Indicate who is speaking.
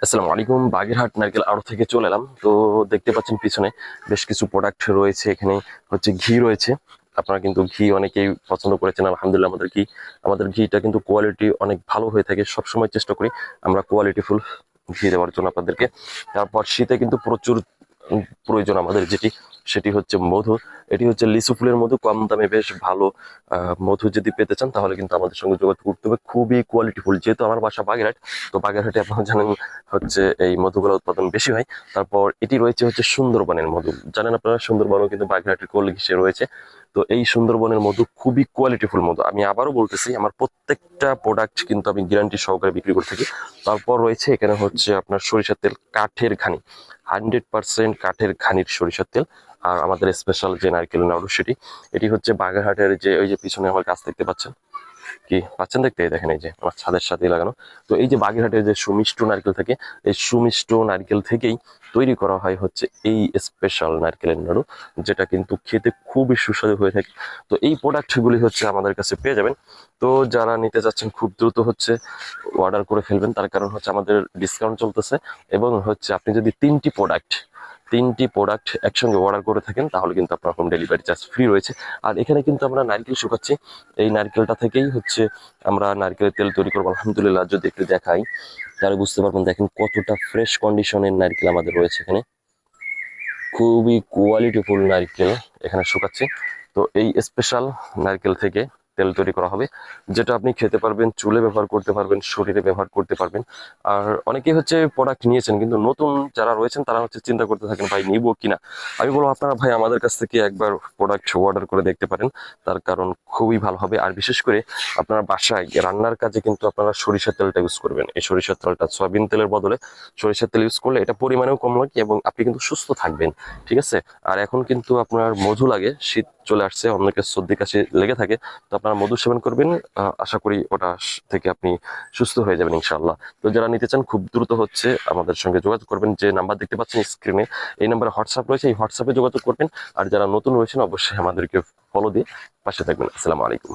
Speaker 1: আসসালামু আলাইকুম। বাগেরহাট নারকেল আড়ত থেকে চলে এলাম। তো দেখতে পাচ্ছেন পিছনে বেশ কিছু প্রোডাক্ট রয়েছে। এখানে হচ্ছে ঘি রয়েছে। আপনারা কিন্তু ঘি অনেকেই পছন্দ করেছেন, আলহামদুলিল্লাহ। আমাদের ঘিটা কিন্তু কোয়ালিটি অনেক ভালো হয়ে থাকে। সবসময় চেষ্টা করি আমরা কোয়ালিটিফুল ঘি দেওয়ার জন্য আপনাদেরকে। তারপর শীতে কিন্তু প্রচুর প্রয়োজন আমাদের সেটি হচ্ছে মধু। এটি হচ্ছে লিচু ফুলের মধু, কম দামে বেশ ভালো মধু যদি পেতে চান তাহলে কিন্তু আমাদের সঙ্গে যোগাযোগ করতে হবে। খুবই কোয়ালিটিফুল। যেহেতু আমার বাসা বাগেরহাট, তো বাগেরহাটে আপনারা জানেন হচ্ছে এই মধুগুলো উৎপাদন বেশি হয়। তারপর এটি রয়েছে হচ্ছে সুন্দরবনের মধু। জানেন আপনারা সুন্দরবনও কিন্তু বাগেরহাটের কোল ঘেঁষে রয়েছে। তো এই সুন্দরবনের মধু খুবই কোয়ালিটিফুল মধু। আমি আবারও বলতেছি, আমার প্রত্যেকটা প্রোডাক্ট কিন্তু আমি গ্যারান্টি সহকারে বিক্রি করে থাকি। তারপর রয়েছে এখানে হচ্ছে আপনার সরিষার তেল, কাঠের ঘানি, 100% কাঠের ঘানির সরিষার তেল। আর আমাদের স্পেশাল যে নারকেল নাড়ু এটি হচ্ছে বাগেরহাটের যে ওই যে পিছনে আমার গাছ দেখতে পাচ্ছেন, কি পাচ্ছেন দেখতে, এই দেখেন এই যে আমার ছাদের সাথে লাগানো। তো এই যে বাগেরহাটের যে সুমিষ্ট নারকেল থাকে, এই সুমিষ্ট নারকেল থেকেই তৈরি করা হয় হচ্ছে এই স্পেশাল নারকেলের নাড়ু, যেটা কিন্তু খেতে খুবই সুস্বাদু হয়ে থাকে। তো এই প্রোডাক্টগুলি হচ্ছে আমাদের কাছে পেয়ে যাবেন। তো যারা নিতে চাচ্ছেন খুব দ্রুত হচ্ছে অর্ডার করে ফেলবেন, তার কারণ হচ্ছে আমাদের ডিসকাউন্ট চলতেছে। এবং হচ্ছে আপনি যদি তিনটি প্রোডাক্ট একসঙ্গে অর্ডার করে থাকেন তাহলে কিন্তু আপনার হোম ডেলিভারি চার্জ ফ্রি রয়েছে। আর এখানে কিন্তু আমরা নারকেল শুকাচ্ছি। এই নারকেলটা থেকেই হচ্ছে আমরা নারকেলের তেল তৈরি করবো। আলহামদুলিল্লাহ, যদি একটু দেখাই তাহলে বুঝতে পারবেন। দেখেন কতটা ফ্রেশ কন্ডিশনের নারকেল আমাদের রয়েছে এখানে। খুবই কোয়ালিটিফুল নারকেল এখানে শুকাচ্ছি। তো এই স্পেশাল নারকেল থেকে তেল তৈরি করা হবে, যেটা আপনি খেতে পারবেন, চুলে ব্যবহার করতে পারবেন, শরীরে ব্যবহার করতে পারবেন। আর অনেকেই হচ্ছে প্রোডাক্ট নিয়েছেন, কিন্তু নতুন যারা রয়েছেন তারা হচ্ছে চিন্তা করতে থাকেন ভাই নিবো কিনা। আমি বলবো আপনারা ভাই আমাদের কাছ থেকে একবার প্রোডাক্ট অর্ডার করে দেখতে পারেন, তার কারণ খুবই ভালো হবে। আর বিশেষ করে আপনার বাসায় রান্নার কাজে কিন্তু আপনারা সরিষার তেলটা ইউজ করবেন। এই সরিষার তেলটা সয়াবিন তেলের বদলে সরিষার তেল ইউজ করলে এটা পরিমাণেও কম লাগে এবং আপনি কিন্তু সুস্থ থাকবেন। ঠিক আছে। আর এখন কিন্তু আপনার মধু লাগে, শীত চলে আসছে, অনেকে সর্দি কাশি লেগে থাকে। তো আপনারা মধু সেবন করবেন, আশা করি ওটা থেকে আপনি সুস্থ হয়ে যাবেন ইনশাআল্লাহ। তো যারা নিতে চান খুব দ্রুত হচ্ছে আমাদের সঙ্গে যোগাযোগ করবেন। যে নাম্বার দেখতে পাচ্ছেন স্ক্রিনে, এই নাম্বারে হোয়াটসঅ্যাপ রয়েছে, এই হোয়াটসঅ্যাপে যোগাযোগ করবেন। আর যারা নতুন রয়েছেন অবশ্যই আমাদেরকে ফলো দিয়ে পাশে থাকবেন। আসসালামু আলাইকুম।